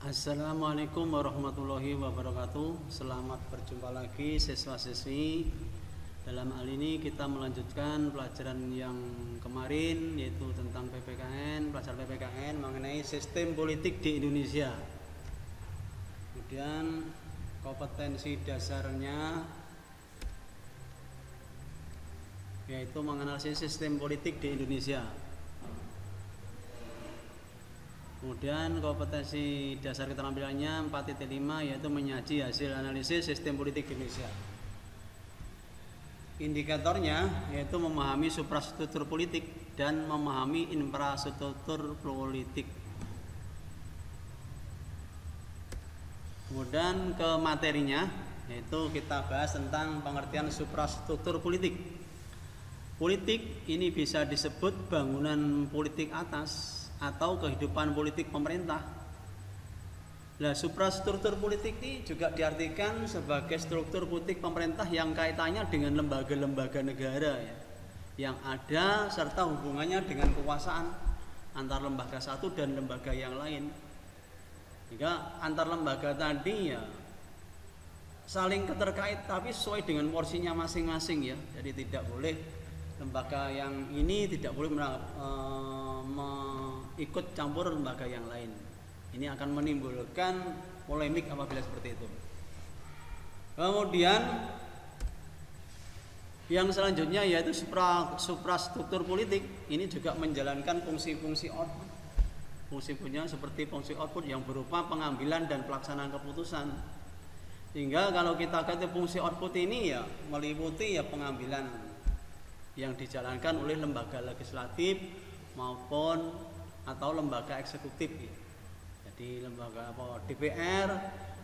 Assalamualaikum warahmatullahi wabarakatuh. Selamat berjumpa lagi siswa-siswi. Dalam hal ini kita melanjutkan pelajaran yang kemarin, yaitu tentang PPKN, pelajaran PPKN mengenai sistem politik di Indonesia. Kemudian kompetensi dasarnya yaitu menganalisis sistem politik di Indonesia. Kemudian kompetensi dasar keterampilannya 4.5 yaitu menyaji hasil analisis sistem politik Indonesia. Indikatornya yaitu memahami suprastruktur politik dan memahami infrastruktur politik. Kemudian ke materinya yaitu kita bahas tentang pengertian suprastruktur politik. Politik ini bisa disebut bangunan politik atas atau kehidupan politik pemerintah. Nah, suprastruktur politik ini juga diartikan sebagai struktur politik pemerintah yang kaitannya dengan lembaga-lembaga negara ya, yang ada serta hubungannya dengan kekuasaan antar lembaga satu dan lembaga yang lain. Jika antar lembaga tadi ya saling keterkait tapi sesuai dengan porsinya masing-masing ya. Jadi tidak boleh lembaga yang ini tidak boleh ikut campur lembaga yang lain. Ini akan menimbulkan polemik apabila seperti itu. Kemudian yang selanjutnya yaitu suprastruktur politik. Ini juga menjalankan fungsi-fungsi output. Fungsi-fungsinya seperti fungsi output yang berupa pengambilan dan pelaksanaan keputusan. Sehingga kalau kita kata fungsi output ini ya meliputi ya pengambilan yang dijalankan oleh lembaga legislatif maupun atau lembaga eksekutif ya. Jadi lembaga DPR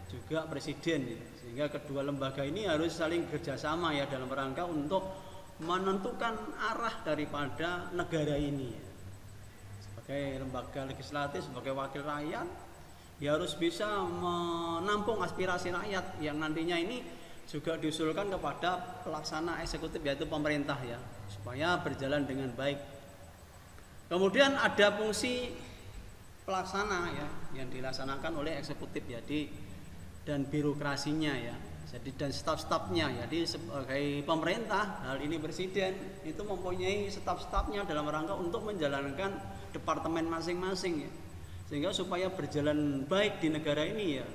juga presiden ya. Sehingga kedua lembaga ini harus saling kerjasama ya dalam rangka untuk menentukan arah daripada negara ini ya. Sebagai lembaga legislatif, sebagai wakil rakyat ya harus bisa menampung aspirasi rakyat yang nantinya ini juga diusulkan kepada pelaksana eksekutif yaitu pemerintah ya, supaya berjalan dengan baik. Kemudian ada fungsi pelaksana ya yang dilaksanakan oleh eksekutif jadi dan birokrasinya ya. Jadi dan staf-stafnya. Jadi sebagai pemerintah, hal ini presiden itu mempunyai staf-stafnya dalam rangka untuk menjalankan departemen masing-masing ya. Sehingga supaya berjalan baik di negara ini ya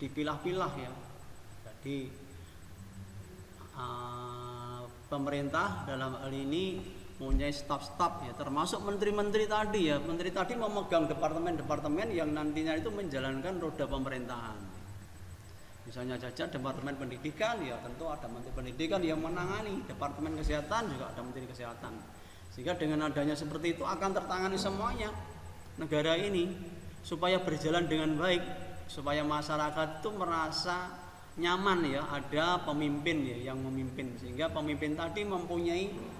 dipilah-pilah ya. Jadi pemerintah dalam hal ini mempunyai staf-staf ya, termasuk menteri-menteri tadi ya. Menteri tadi memegang departemen-departemen yang nantinya itu menjalankan roda pemerintahan. Misalnya saja departemen pendidikan ya tentu ada menteri pendidikan yang menangani, departemen kesehatan juga ada menteri kesehatan. Sehingga dengan adanya seperti itu akan tertangani semuanya negara ini supaya berjalan dengan baik, supaya masyarakat itu merasa nyaman ya, ada pemimpin ya yang memimpin, sehingga pemimpin tadi mempunyai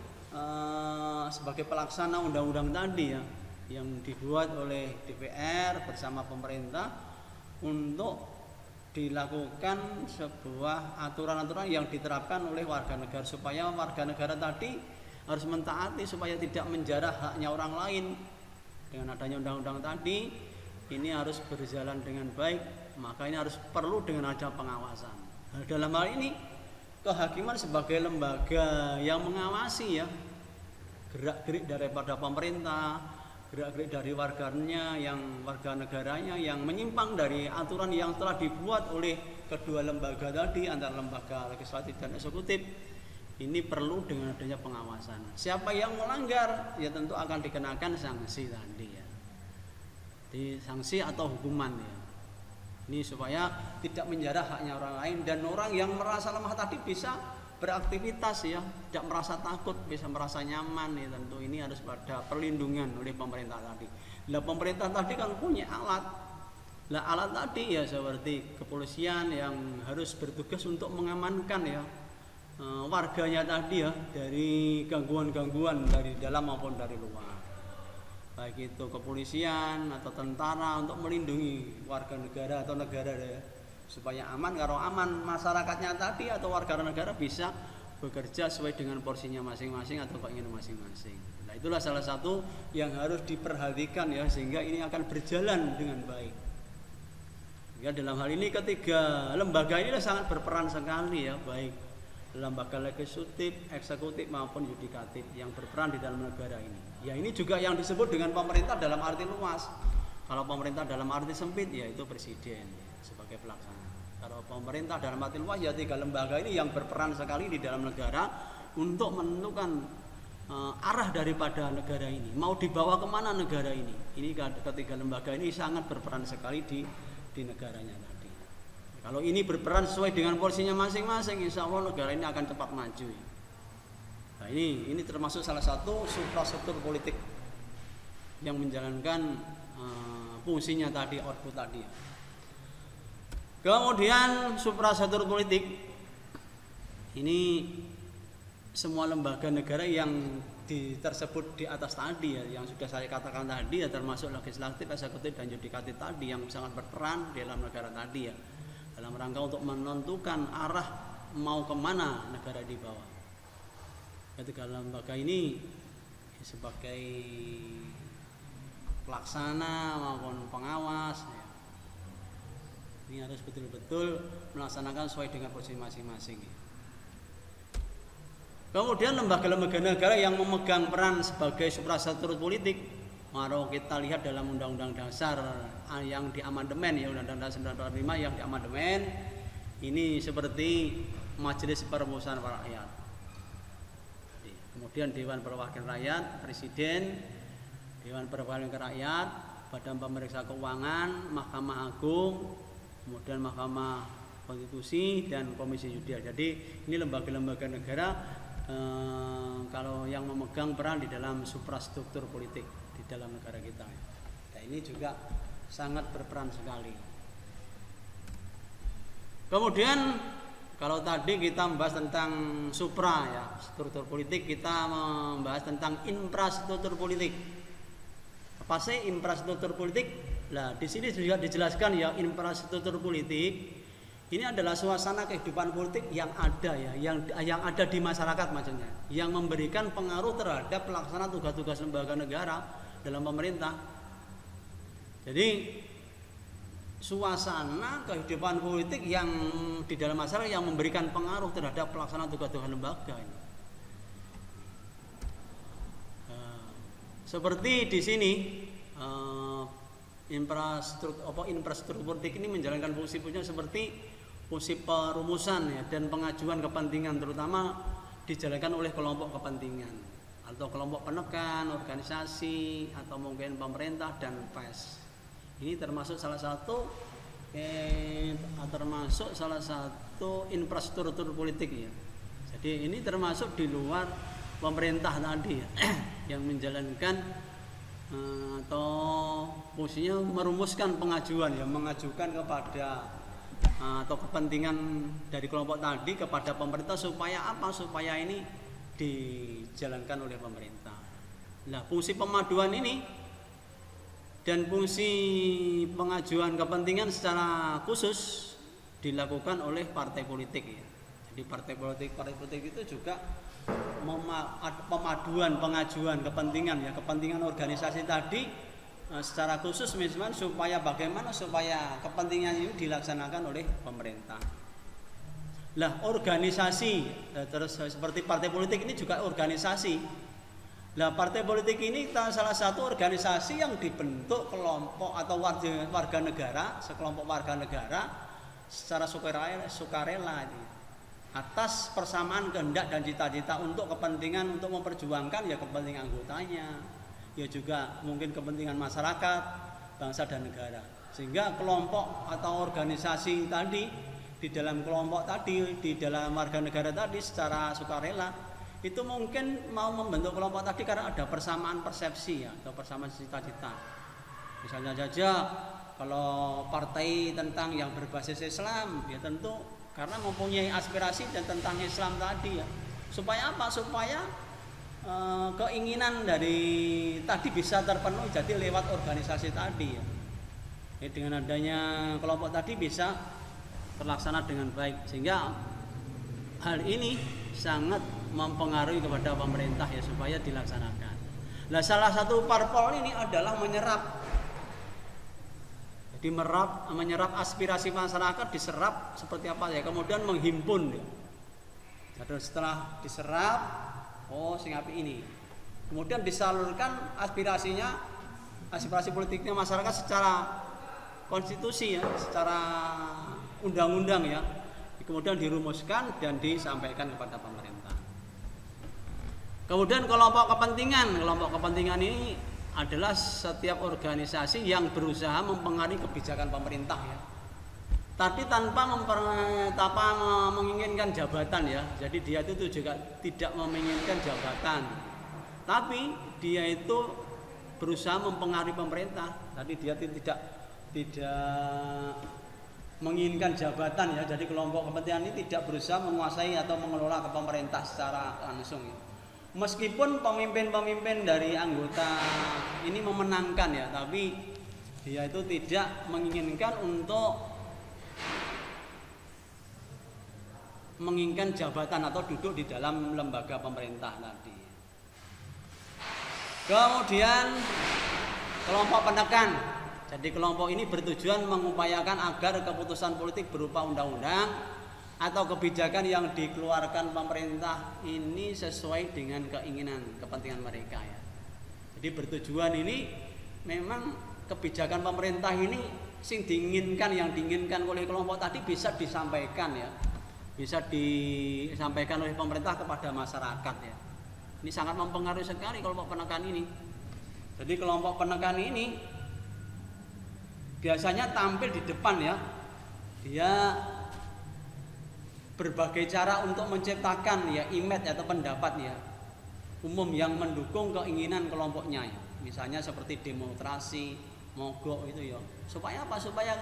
sebagai pelaksana undang-undang tadi ya yang dibuat oleh DPR bersama pemerintah untuk dilakukan sebuah aturan-aturan yang diterapkan oleh warga negara supaya warga negara tadi harus mentaati supaya tidak menjarah haknya orang lain. Dengan adanya undang-undang tadi ini harus berjalan dengan baik, maka ini harus perlu dengan ada pengawasan. Nah, dalam hal ini kehakiman sebagai lembaga yang mengawasi ya gerak-gerik daripada pemerintah, gerak-gerik dari warganya yang warga negaranya yang menyimpang dari aturan yang telah dibuat oleh kedua lembaga tadi antara lembaga legislatif dan eksekutif. Ini perlu dengan adanya pengawasan. Siapa yang melanggar ya tentu akan dikenakan sanksi tadi ya. Di sanksi atau hukuman ya. Ini supaya tidak menjarah haknya orang lain dan orang yang merasa lemah tadi bisa beraktivitas ya, tidak merasa takut, bisa merasa nyaman ya. Tentu ini harus pada perlindungan oleh pemerintah tadi. Lah pemerintah tadi kan punya alat. Lah alat tadi ya seperti kepolisian yang harus bertugas untuk mengamankan ya warganya tadi ya dari gangguan-gangguan dari dalam maupun dari luar. Baik itu kepolisian atau tentara untuk melindungi warga negara atau negara ya, supaya aman. Kalau aman masyarakatnya tadi atau warga negara bisa bekerja sesuai dengan porsinya masing-masing atau keinginan masing-masing. Nah, itulah salah satu yang harus diperhatikan ya, sehingga ini akan berjalan dengan baik. Ya, dalam hal ini ketiga lembaga ini sangat berperan sekali ya, baik lembaga legislatif, eksekutif maupun yudikatif yang berperan di dalam negara ini. Ya, ini juga yang disebut dengan pemerintah dalam arti luas. Kalau pemerintah dalam arti sempit ya itu presiden ya, sebagai pelaksana. Kalau pemerintah dalam arti luas ya tiga lembaga ini yang berperan sekali di dalam negara untuk menentukan arah daripada negara ini. Mau dibawa kemana negara ini? Ini ketiga lembaga ini sangat berperan sekali di negaranya tadi. Kalau ini berperan sesuai dengan porsinya masing-masing, insya Allah negara ini akan cepat maju. Nah, ini termasuk salah satu suprastruktur politik yang menjalankan fungsinya tadi, output tadi. Kemudian suprastruktur politik ini semua lembaga negara yang tersebut di atas tadi ya, yang sudah saya katakan tadi ya, termasuk legislatif, eksekutif dan yudikatif tadi yang sangat berperan dalam negara tadi ya, dalam rangka untuk menentukan arah mau kemana negara di bawah. Ketiga lembaga ini sebagai pelaksana maupun pengawas ya, ini harus betul-betul melaksanakan sesuai dengan posisi masing-masing ya. Kemudian lembaga-lembaga negara yang memegang peran sebagai suprastruktur politik, kalau kita lihat dalam Undang-Undang Dasar yang diamandemen ya, Undang-Undang Dasar 1945 yang diamandemen, ini seperti Majelis Permusawaratan Rakyat, kemudian Dewan Perwakilan Rakyat, Presiden, Dewan Perwakilan Rakyat, Badan Pemeriksa Keuangan, Mahkamah Agung, kemudian Mahkamah Konstitusi dan Komisi Yudisial. Jadi ini lembaga-lembaga negara kalau yang memegang peran di dalam suprastruktur politik di dalam negara kita. Nah, ini juga sangat berperan sekali. Kemudian kalau tadi kita membahas tentang supra ya, struktur politik, kita membahas tentang infrastruktur politik. Apa sih infrastruktur politik? Nah, di sini juga dijelaskan ya, infrastruktur politik ini adalah suasana kehidupan politik yang ada ya, yang ada di masyarakat maksudnya, yang memberikan pengaruh terhadap pelaksanaan tugas-tugas lembaga negara dalam pemerintah. Jadi suasana kehidupan politik yang di dalam masyarakat yang memberikan pengaruh terhadap pelaksanaan tugas-tugas lembaga ini. Seperti di sini infrastruktur politik ini menjalankan fungsi-fungsinya seperti fungsi perumusan ya, dan pengajuan kepentingan, terutama dijalankan oleh kelompok kepentingan atau kelompok penekan, organisasi atau mungkin pemerintah dan pers. Ini termasuk salah satu infrastruktur politik ya. Jadi ini termasuk di luar pemerintah tadi ya, yang menjalankan atau fungsinya merumuskan pengajuan ya, mengajukan kepada atau kepentingan dari kelompok tadi kepada pemerintah supaya apa? Supaya ini dijalankan oleh pemerintah. Nah, fungsi pemaduan ini dan fungsi pengajuan kepentingan secara khusus dilakukan oleh partai politik ya. Jadi partai politik itu juga pemaduan pengajuan kepentingan ya, kepentingan organisasi tadi secara khusus misalnya supaya bagaimana supaya kepentingan ini dilaksanakan oleh pemerintah. Lah, organisasi terus seperti partai politik ini juga organisasi. Lah, partai politik ini salah satu organisasi yang dibentuk kelompok atau warga negara, sekelompok warga negara secara sukarela atas persamaan kehendak dan cita-cita untuk kepentingan, untuk memperjuangkan ya kepentingan anggotanya, ya juga mungkin kepentingan masyarakat, bangsa dan negara. Sehingga kelompok atau organisasi tadi di dalam kelompok tadi, di dalam warga negara tadi secara sukarela itu mungkin mau membentuk kelompok tadi karena ada persamaan persepsi ya, atau persamaan cita-cita. Misalnya saja kalau partai tentang yang berbasis Islam ya tentu karena mempunyai aspirasi dan tentang Islam tadi ya. Supaya apa? Supaya keinginan dari tadi bisa terpenuhi, jadi lewat organisasi tadi ya. Dengan adanya kelompok tadi bisa terlaksana dengan baik, sehingga hal ini sangat mempengaruhi kepada pemerintah ya supaya dilaksanakan. Nah, salah satu parpol ini adalah menyerap. Jadi menyerap aspirasi masyarakat, diserap seperti apa ya, kemudian menghimpun ya. Jadi setelah diserap, oh sing apik ini, kemudian disalurkan aspirasi politiknya masyarakat secara konstitusi ya, secara undang-undang ya, kemudian dirumuskan dan disampaikan kepada pemerintah. Kemudian kelompok kepentingan ini adalah setiap organisasi yang berusaha mempengaruhi kebijakan pemerintah ya. Tapi tanpa menginginkan jabatan ya. Jadi dia itu juga tidak menginginkan jabatan. Tapi dia itu berusaha mempengaruhi pemerintah. Tapi dia tidak menginginkan jabatan ya. Jadi kelompok kepentingan ini tidak berusaha menguasai atau mengelola ke pemerintah secara langsung ya. Meskipun pemimpin-pemimpin dari anggota ini memenangkan ya, tapi dia itu tidak menginginkan jabatan atau duduk di dalam lembaga pemerintah tadi. Kemudian kelompok penekan. Jadi kelompok ini bertujuan mengupayakan agar keputusan politik berupa undang-undang atau kebijakan yang dikeluarkan pemerintah ini sesuai dengan kepentingan mereka ya. Jadi bertujuan ini memang kebijakan pemerintah ini yang diinginkan oleh kelompok tadi bisa disampaikan ya. Bisa disampaikan oleh pemerintah kepada masyarakat ya. Ini sangat mempengaruhi sekali kelompok penekan ini. Jadi kelompok penekan ini biasanya tampil di depan ya. Dia berbagai cara untuk menciptakan ya image atau pendapat ya umum yang mendukung keinginan kelompoknya ya. Misalnya seperti demonstrasi, mogok itu ya. Supaya apa? Supaya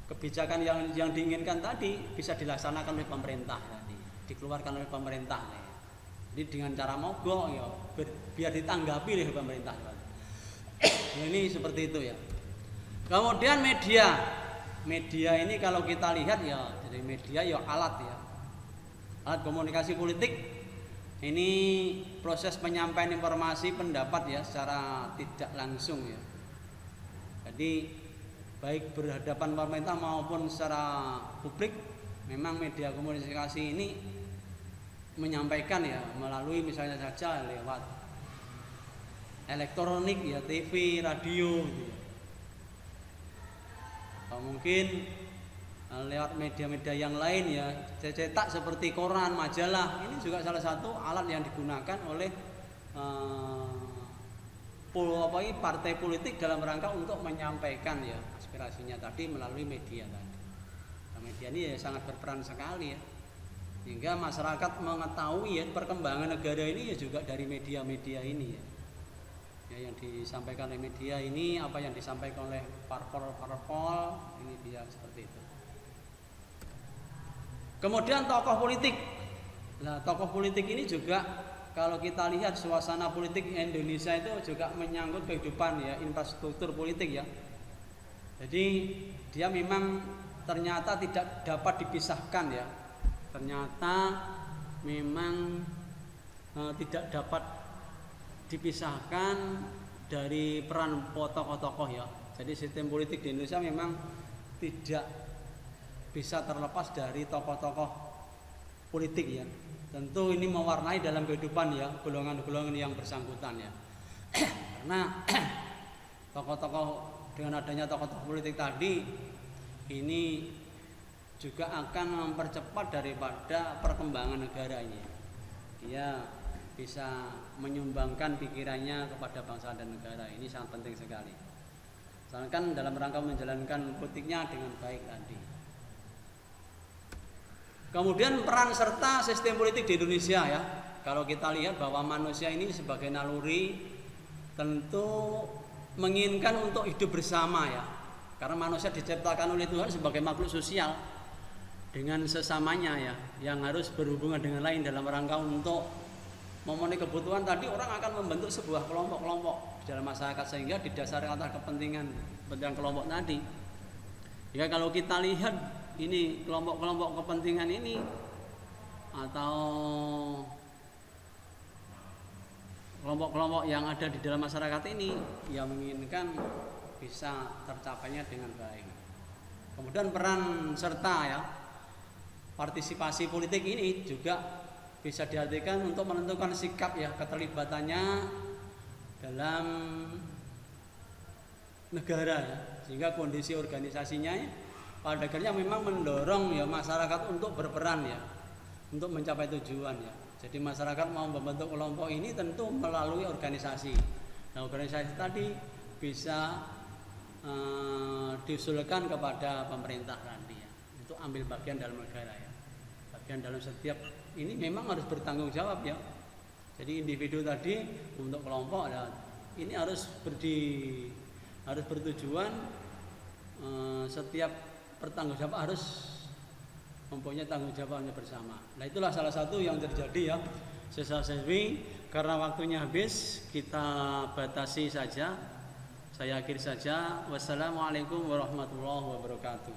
kebijakan yang diinginkan tadi bisa dilaksanakan oleh pemerintah tadi, dikeluarkan oleh pemerintah ya. Jadi dengan cara mogok ya biar ditanggapi oleh pemerintah. Ini seperti itu ya. Kemudian media ini kalau kita lihat ya, jadi media ya alat komunikasi politik. Ini proses penyampaian informasi pendapat ya secara tidak langsung ya. Jadi baik berhadapan pemerintah maupun secara publik, memang media komunikasi ini menyampaikan ya melalui misalnya saja lewat elektronik ya, TV, radio gitu ya. Atau mungkin lewat media-media yang lain ya, cetak seperti koran, majalah. Ini juga salah satu alat yang digunakan oleh partai politik dalam rangka untuk menyampaikan ya aspirasinya tadi melalui media tadi. Nah, media ini ya sangat berperan sekali ya, sehingga masyarakat mengetahui ya perkembangan negara ini ya juga dari media-media ini ya. Ya, yang disampaikan oleh media ini, apa yang disampaikan oleh parpol ini dia seperti itu. Kemudian tokoh politik. Nah, tokoh politik ini juga kalau kita lihat suasana politik Indonesia itu juga menyangkut kehidupan ya, infrastruktur politik ya. Jadi dia memang ternyata tidak dapat dipisahkan ya. Ternyata memang tidak dapat dipisahkan dari peran tokoh-tokoh ya. Jadi sistem politik di Indonesia memang tidak bisa terlepas dari tokoh-tokoh politik ya. Tentu ini mewarnai dalam kehidupan ya golongan-golongan yang bersangkutan ya. Karena tokoh-tokoh dengan adanya tokoh-tokoh politik tadi ini juga akan mempercepat daripada perkembangan negara ini. Dia bisa menyumbangkan pikirannya kepada bangsa dan negara. Ini sangat penting sekali. Misalkan dalam rangka menjalankan politiknya dengan baik tadi. Kemudian peran serta sistem politik di Indonesia ya. Kalau kita lihat bahwa manusia ini sebagai naluri tentu menginginkan untuk hidup bersama ya. Karena manusia diciptakan oleh Tuhan sebagai makhluk sosial dengan sesamanya ya, yang harus berhubungan dengan lain dalam rangka untuk memenuhi kebutuhan tadi. Orang akan membentuk sebuah kelompok-kelompok di dalam masyarakat sehingga didasari atas kepentingan kelompok tadi. Ya kalau kita lihat ini kelompok-kelompok kepentingan ini atau kelompok-kelompok yang ada di dalam masyarakat ini yang menginginkan bisa tercapainya dengan baik. Kemudian peran serta ya, partisipasi politik ini juga bisa diartikan untuk menentukan sikap ya, keterlibatannya dalam negara ya, sehingga kondisi organisasinya ya, pada akhirnya memang mendorong ya masyarakat untuk berperan ya, untuk mencapai tujuan ya. Jadi masyarakat mau membentuk kelompok ini tentu melalui organisasi. Nah, organisasi tadi bisa diusulkan kepada pemerintah nanti ya, untuk ambil bagian dalam negara ya. Bagian dalam setiap ini memang harus bertanggung jawab ya. Jadi individu tadi untuk kelompok ya, ini harus bertujuan setiap bertanggung jawab harus mempunyai tanggung jawabnya bersama. Nah, itulah salah satu yang terjadi ya, siswa-siswi. Karena waktunya habis, kita batasi saja. Saya akhiri saja. Wassalamualaikum warahmatullahi wabarakatuh.